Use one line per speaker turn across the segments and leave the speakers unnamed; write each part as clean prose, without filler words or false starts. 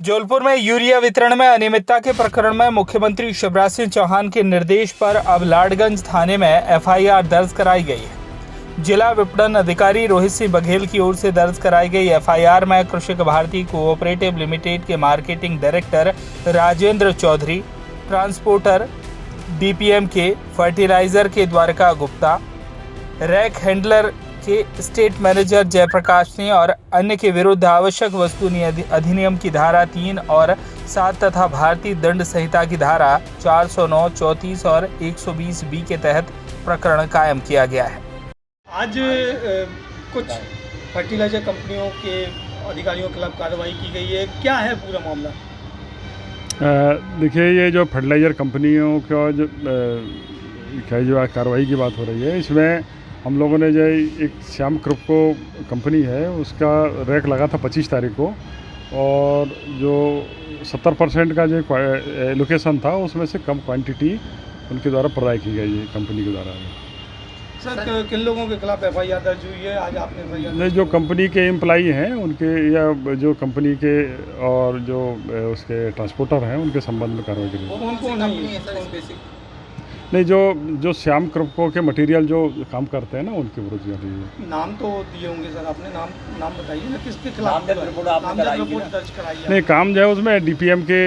जौनपुर में यूरिया वितरण में अनियमितता के प्रकरण में मुख्यमंत्री शिवराज सिंह चौहान के निर्देश पर अब लाडगंज थाने में एफआईआर दर्ज कराई गई है। जिला विपणन अधिकारी रोहित सिंह बघेल की ओर से दर्ज कराई गई एफआईआर में कृषक भारती कोऑपरेटिव लिमिटेड के marketing director Rajendra Chaudhary, transporter DPM के फर्टिलाइजर के द्वारका गुप्ता, रैक हैंडलर के स्टेट मैनेजर जयप्रकाश सिंह और अन्य के विरुद्ध आवश्यक वस्तु अधिनियम की धारा 3 और 7 तथा भारतीय दंड संहिता की धारा 409, 34 और 120 बी के तहत प्रकरण कायम किया गया है।
आज कुछ फर्टिलाइजर कंपनियों के अधिकारियों के खिलाफ कार्रवाई की गई है, क्या है पूरा मामला?
देखिए, ये जो फर्टिलाइज़र कंपनियों का जो कार्रवाई की बात हो रही है, इसमें हम लोगों ने जो एक श्याम क्रिप्को कंपनी है उसका रैक लगा था 25 तारीख को, और जो 70% का जो एलोकेशन था उसमें से कम क्वांटिटी उनके द्वारा प्रदाय की गई है कंपनी के द्वारा।
सर, किन लोगों के खिलाफ एफआईआर दर्ज हुई है आज आपने?
नहीं, जो कंपनी के एम्प्लाई हैं उनके, या जो कंपनी के और जो उसके ट्रांसपोर्टर हैं उनके संबंध में कार्रवाई की।
कौन है?
नहीं, जो श्याम क्रिप्को के मटेरियल जो काम करते हैं ना, उनके विरुद्ध जा रही है।
नाम तो दिए होंगे सर, आपने नाम बताइए ना, किसके खिलाफ रिपोर्ट दर्ज कराई है?
नहीं, काम जो है उसमें डीपीएम के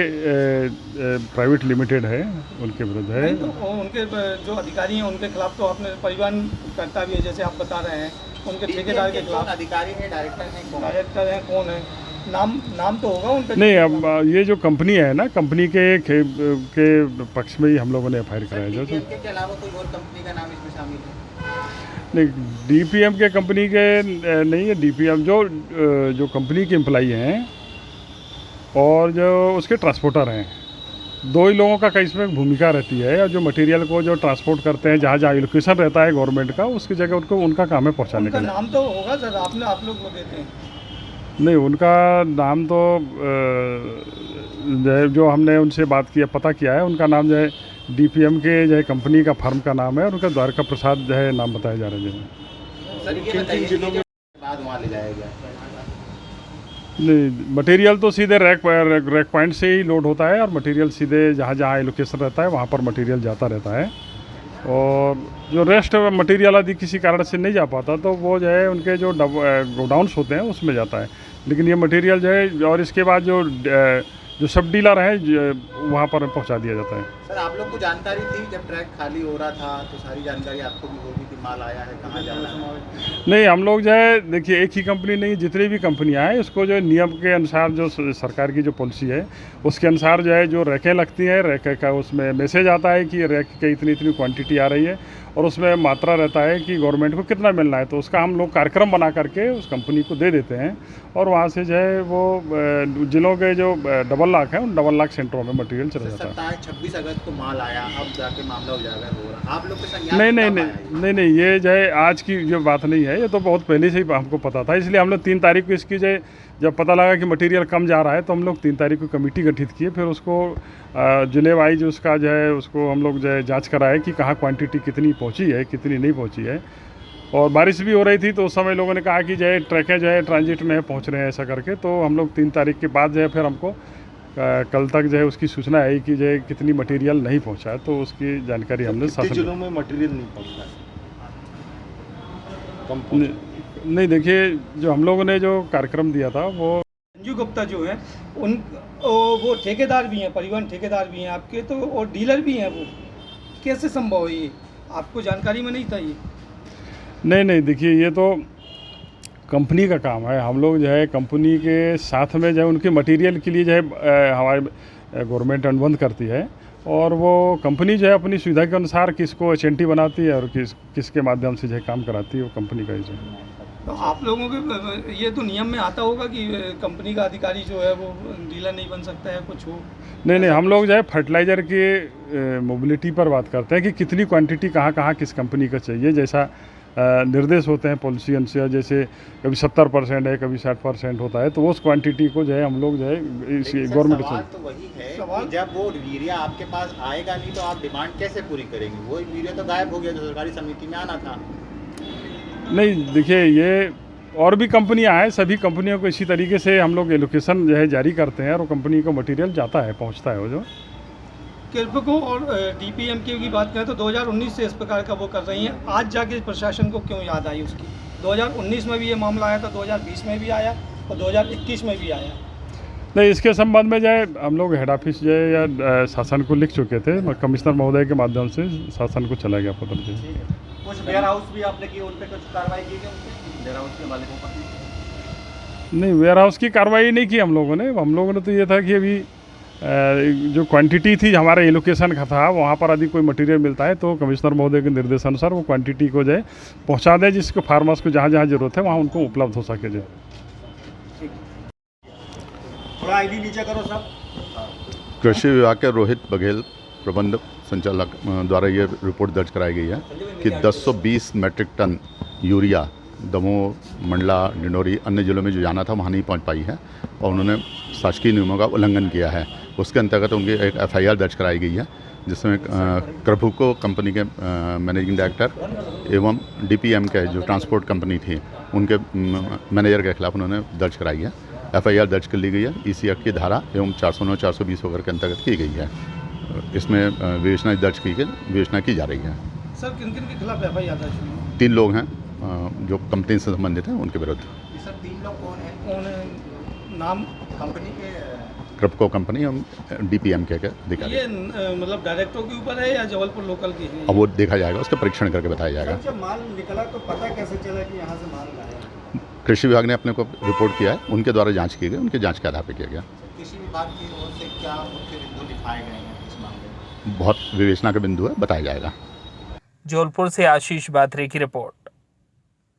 प्राइवेट लिमिटेड है, उनके विरुद्ध है।
तो उनके जो अधिकारी हैं उनके खिलाफ तो आपने परिवहन करता भी है, जैसे आप बता रहे हैं, उनके ठेकेदार के खिलाफ
अधिकारी हैं,
डायरेक्टर हैं, कौन है? नाम तो होगा उनका।
नहीं, अब ये जो कंपनी है ना, कंपनी के पक्ष में ही हम लोगों ने एफआईआर कराया जो।
के अलावा कोई और कंपनी का नाम इसमें शामिल है?
नहीं, डीपीएम के कंपनी के नहीं है। डीपीएम जो कंपनी के एम्प्लाई हैं और जो उसके ट्रांसपोर्टर हैं, दो ही लोगों का इसमें भूमिका रहती है। और जो मटेरियल को जो ट्रांसपोर्ट करते हैं, जहाँ जहाँ एलोकेशन रहता है गवर्नमेंट का, उसकी जगह उनका काम है पहुँचाने का।
नाम तो होगा सर, आप लोग देते हैं?
नहीं, उनका नाम तो जो हमने उनसे बात किया, पता किया है, उनका नाम जो है डीपीएम के जो है कंपनी का फर्म का नाम है, और उनका द्वारका प्रसाद जो है नाम बताया जा रहा है।
सर, ये बताइए कि जो बाद वहाँ ले जाया गया?
नहीं, मटेरियल तो सीधे रैक पॉइंट से ही लोड होता है, और मटेरियल सीधे जहाँ जहाँ एलोकेशन रहता है वहाँ पर मटेरियल जाता रहता है। और जो रेस्ट मटेरियल यदि किसी कारण से नहीं जा पाता तो वो जो है उनके जो गोडाउन्स होते हैं उसमें जाता है। लेकिन ये मटेरियल जो है, और इसके बाद जो सब डीलर हैं वहाँ पर पहुँचा दिया जाता है।
सर, आप लोग को जानकारी थी जब ट्रैक खाली हो रहा था तो सारी जानकारी आपको भी होगी कि माल आया है, कहाँ जा रहा है?
नहीं, हम लोग जो है, देखिए, एक ही कंपनी नहीं, जितनी भी कंपनियां हैं इसको जो नियम के अनुसार, जो सरकार की जो पॉलिसी है उसके अनुसार जो है, जो रैकें लगती हैं, रैक का उसमें मैसेज आता है कि रैक की इतनी क्वांटिटी आ रही है, और उसमें मात्रा रहता है कि गवर्नमेंट को कितना मिलना है। तो उसका हम लोग कार्यक्रम बना करके उस कंपनी को दे देते हैं, और वहाँ से जो है वो जिलों के जो डबल लाख हैं उन डबल लाख सेंटरों में मटेरियल चला जाता है।
26 अगस्त को माल आया, अब जाके मामला उजागर हो रहा, आप लोग के संज्ञान
नहीं, ये जो है आज की जो बात नहीं है, ये तो बहुत पहले से ही हमको पता था। इसलिए हम लोग 3 तारीख को इसकी जो जब पता लगा कि मटेरियल कम जा रहा है तो हम लोग 3 तारीख को कमेटी गठित किए, फिर उसको जिले वाइज उसका जो है उसको हम लोग जो है जाँच कराए कि कहाँ क्वांटिटी कितनी पहुँची है, कितनी नहीं पहुँची है। और बारिश भी हो रही थी तो उस समय लोगों ने कहा कि जो है ट्रकें जो है ट्रांजिट में पहुँच रहे हैं, ऐसा करके। तो हम लोग 3 तारीख के बाद जो है फिर हमको कल तक जो है उसकी सूचना आई कि जो है कितनी मटेरियल नहीं पहुँचा है, तो उसकी जानकारी हमने
कितने जिलों में मटेरियल नहीं पहुँचा है?
नहीं, देखिए, जो हम लोगों ने जो कार्यक्रम दिया था वो
संजू गुप्ता जो है वो ठेकेदार भी हैं, परिवहन ठेकेदार भी हैं आपके, तो और डीलर भी हैं। वो कैसे संभव है? ये आपको जानकारी में नहीं था ये?
नहीं, देखिए, ये तो कंपनी का काम है। हम लोग जो है कंपनी के साथ में जो है उनके मटेरियल के लिए जो है हमारी गवर्नमेंट अनुबंध करती है, और वो कंपनी जो है अपनी सुविधा के अनुसार किसको एचएनटी बनाती है और किसके माध्यम से जो है काम कराती है, वो कंपनी का ही जो है।
तो आप लोगों के ये तो नियम में आता होगा कि कंपनी का अधिकारी जो है वो डीलर नहीं बन सकता है, कुछ हो?
नहीं, हम लोग जो है फर्टिलाइज़र की मोबिलिटी पर बात करते हैं कि कितनी क्वांटिटी कहाँ किस कंपनी का चाहिए। जैसा निर्देश होते हैं पॉलिसी अनुसार, जैसे कभी 70% है, कभी 60% होता है, तो उस क्वांटिटी को जो है हम लोग जो है गवर्नमेंट से।
सवाल तो वही है कि जब वो यूरिया आपके पास आएगा नहीं तो आप डिमांड कैसे पूरी करेंगे? वो यूरिया तो गायब हो गया जो सरकारी समिति में आना था।
नहीं, देखिए, ये और भी कंपनियां हैं, सभी कंपनियों को इसी तरीके से हम लोग एलोकेशन जो है जारी करते हैं और वो कंपनी को मटेरियल जाता है, पहुंचता है वो जो।
किर्पको और डीपीएमके की बात करें तो 2019 से इस प्रकार का वो कर रही हैं, आज जाके प्रशासन को क्यों याद आई उसकी? 2019 में भी ये मामला आया था, 2020 में भी आया और 2021 में भी आया।
नहीं, इसके संबंध में जो है हम लोग हेड ऑफिस जो है या शासन को लिख चुके थे, कमिश्नर महोदय के माध्यम से शासन को चला गया पत्र जो।
कुछ वेयर हाउस भी आपने की, उन पे कुछ कार्रवाई की गई उनके वेयर हाउस के मालिकों पर?
नहीं, वेयर हाउस की कार्रवाई नहीं की हम लोगों ने तो ये था कि अभी जो क्वांटिटी थी हमारे एलोकेशन का था, वहाँ पर यदि कोई मटेरियल मिलता है तो कमिश्नर महोदय के निर्देशानुसार वो क्वांटिटी को जो है पहुँचा दें, जिसको फार्मर्स को जहाँ जहाँ जरूरत है वहाँ उनको उपलब्ध हो सके जो।
थोड़ा आईडी नीचे करो सब।
कृषि विभाग के रोहित बघेल प्रबंध संचालक द्वारा ये रिपोर्ट दर्ज कराई गई है कि 1020 metric tonne urea Damoh, Mandla, Dindori अन्य जिलों में जो जाना था वहाँ नहीं पहुँच पाई है और उन्होंने शासकीय नियमों का उल्लंघन किया है। उसके अंतर्गत उनकी एक FIR दर्ज कराई गई है, जिसमें क्रभुको कंपनी के मैनेजिंग डायरेक्टर एवं DPM के जो ट्रांसपोर्ट कंपनी थी उनके मैनेजर के खिलाफ उन्होंने दर्ज कराई है। FIR दर्ज कर ली गई है। EC एक्ट की धारा एवं 409, 420 वगैरह के अंतर्गत की गई है। इसमें विवेचना दर्ज की गई, विवेचना की जा रही है।
सर किन किन के खिलाफ FIR दर्ज हुई है?
3 लोग हैं जो कंपनी से संबंधित हैं, उनके विरुद्ध।
ये सर 3 लोग कौन हैं?
कौन नाम?
कंपनी के
क्रभको कंपनी एवं DPM के अधिकारी।
ये मतलब डायरेक्टरों के ऊपर है या जबलपुर लोकल की है?
अब वो देखा जाएगा, उसका परीक्षण करके बताया जाएगा।
जब माल निकला तो पता कैसे चला कि यहाँ से माल लाया?
कृषि विभाग ने अपने को रिपोर्ट किया है, उनके द्वारा जांच की गई, उनके जांच के आधार पर किया गया।
कृषि विभाग की ओर से क्या मुख्य बिंदु दिखाए गए हैं इस मामले में?
बहुत विवेचना का बिंदु है, बताया जाएगा।
जबलपुर से आशीष बात्रे की रिपोर्ट।